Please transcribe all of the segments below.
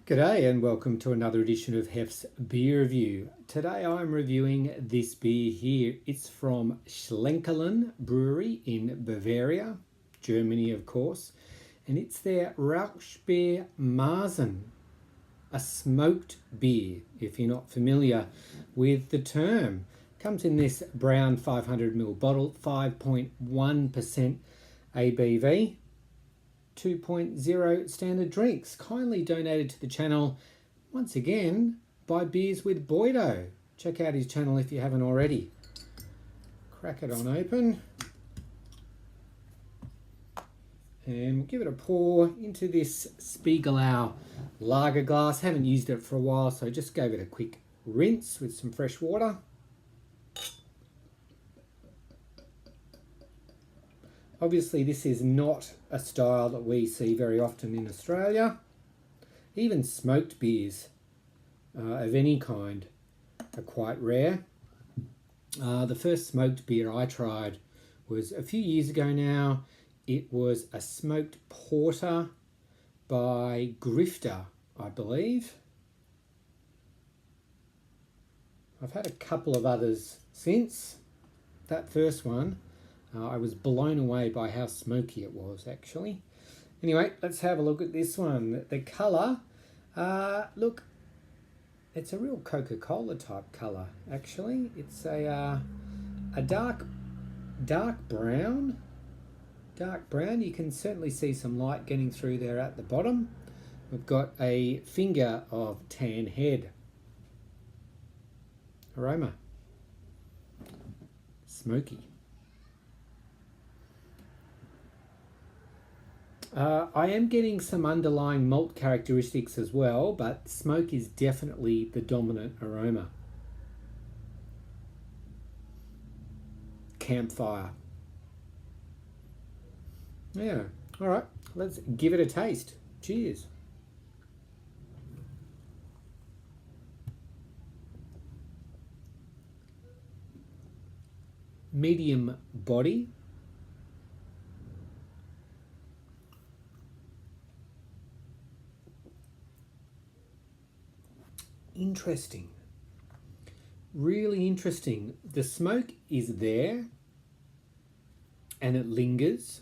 G'day and welcome to another edition of Hef's Beer Review. Today I'm reviewing this beer here. It's from Schlenkerla Brewery in Bavaria, Germany of course, and it's their Rauchbier Marzen, a smoked beer, if you're not familiar with the term. Comes in this brown 500ml bottle, 5.1% ABV. 2.0 standard drinks, kindly donated to the channel once again by Beers with Boydo. Check out his channel if you haven't already. Crack it on open and give it a pour into this Spiegelau lager glass. Haven't used it for a while, so just gave it a quick rinse with some fresh water. Obviously, this is not a style that we see very often in Australia. Even smoked beers of any kind are quite rare. The first smoked beer I tried was a few years ago now. It was a smoked porter by Grifter, I believe. I've had a couple of others since. That first one, I was blown away by how smoky it was, actually. Anyway, let's have a look at this one. The colour, look, it's a real Coca-Cola type colour, actually. It's a dark brown. Dark brown. You can certainly see some light getting through there at the bottom. We've got a finger of tan head. Aroma. Smoky. I am getting some underlying malt characteristics as well, but smoke is definitely the dominant aroma. Campfire. Yeah, all right, let's give it a taste. Cheers. Medium body. Interesting. Really interesting. The smoke is there and it lingers,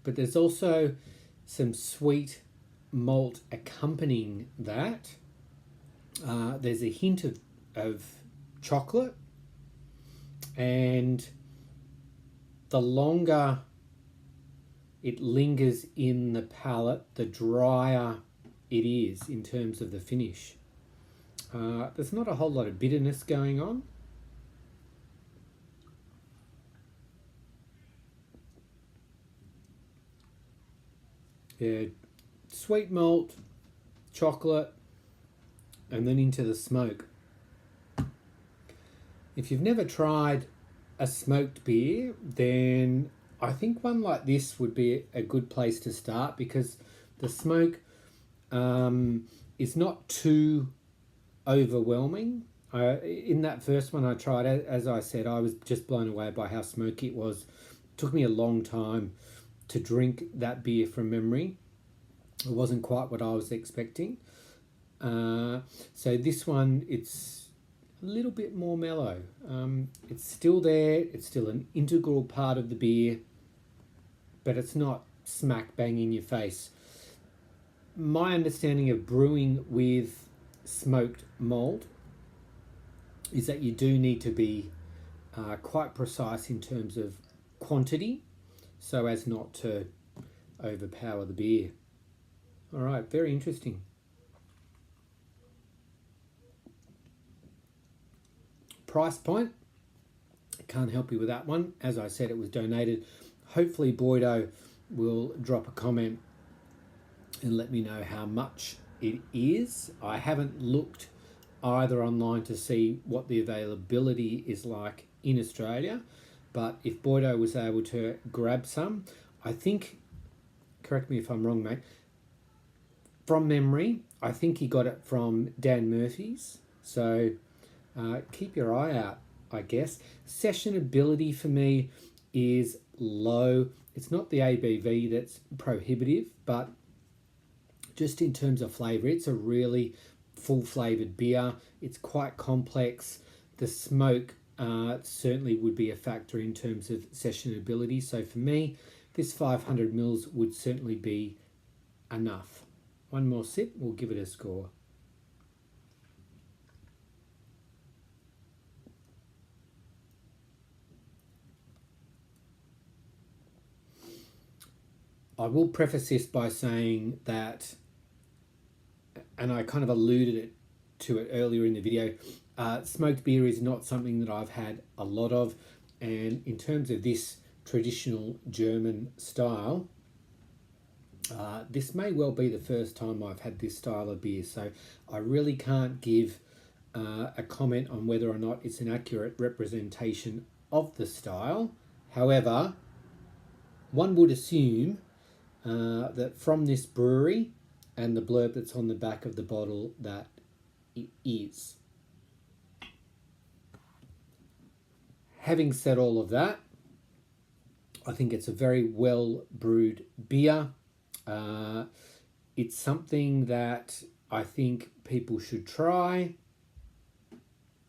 but there's also some sweet malt accompanying that. There's a hint of chocolate, and the longer it lingers in the palate, the drier it is in terms of the finish. There's not a whole lot of bitterness going on. Yeah, sweet malt, chocolate, and then into the smoke. If you've never tried a smoked beer, then I think one like this would be a good place to start, because the smoke is not too overwhelming. In that first one I tried, as I said, I was just blown away by how smoky it was. It took me a long time to drink that beer from memory. It wasn't quite what I was expecting. So this one, it's a little bit more mellow. It's still there, it's still an integral part of the beer, but it's not smack bang in your face. My understanding of brewing with smoked malt is that you do need to be quite precise in terms of quantity, so as not to overpower the beer. All right, very interesting. Price point, can't help you with that one. As I said, it was donated. Hopefully Boydo will drop a comment and let me know how much it is. I haven't looked either online to see what the availability is like in Australia, but if Boydo was able to grab some, I think, correct me if I'm wrong, mate, from memory, I think he got it from Dan Murphy's, so keep your eye out, I guess. Sessionability for me is low. It's not the ABV that's prohibitive, but just in terms of flavour, it's a really full flavoured beer. It's quite complex. The smoke certainly would be a factor in terms of sessionability. So for me, this 500 mils would certainly be enough. One more sip, we'll give it a score. I will preface this by saying that, and I kind of alluded to it earlier in the video, smoked beer is not something that I've had a lot of, and in terms of this traditional German style, this may well be the first time I've had this style of beer, so I really can't give a comment on whether or not it's an accurate representation of the style. However, one would assume that from this brewery and the blurb that's on the back of the bottle that it is. Having said all of that, I think it's a very well brewed beer. It's something that I think people should try.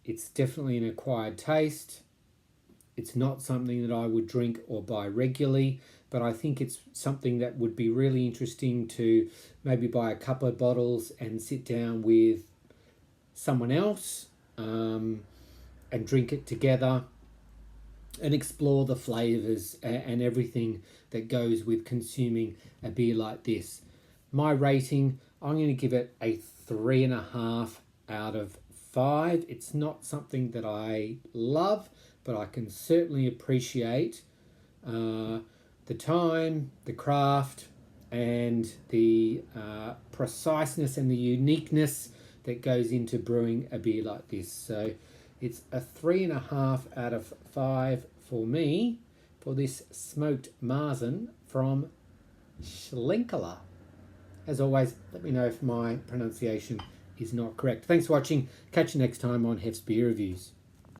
It's definitely an acquired taste. It's not something that I would drink or buy regularly, but I think it's something that would be really interesting to maybe buy a couple of bottles and sit down with someone else and drink it together and explore the flavours and everything that goes with consuming a beer like this. My rating, I'm going to give it a 3.5 out of 5. It's not something that I love, but I can certainly appreciate the time, the craft, and the preciseness and the uniqueness that goes into brewing a beer like this. So it's a 3.5 out of 5 for me for this smoked Marzen from Schlenkerla. As always, let me know if my pronunciation is not correct. Thanks for watching. Catch you next time on Hef's Beer Reviews.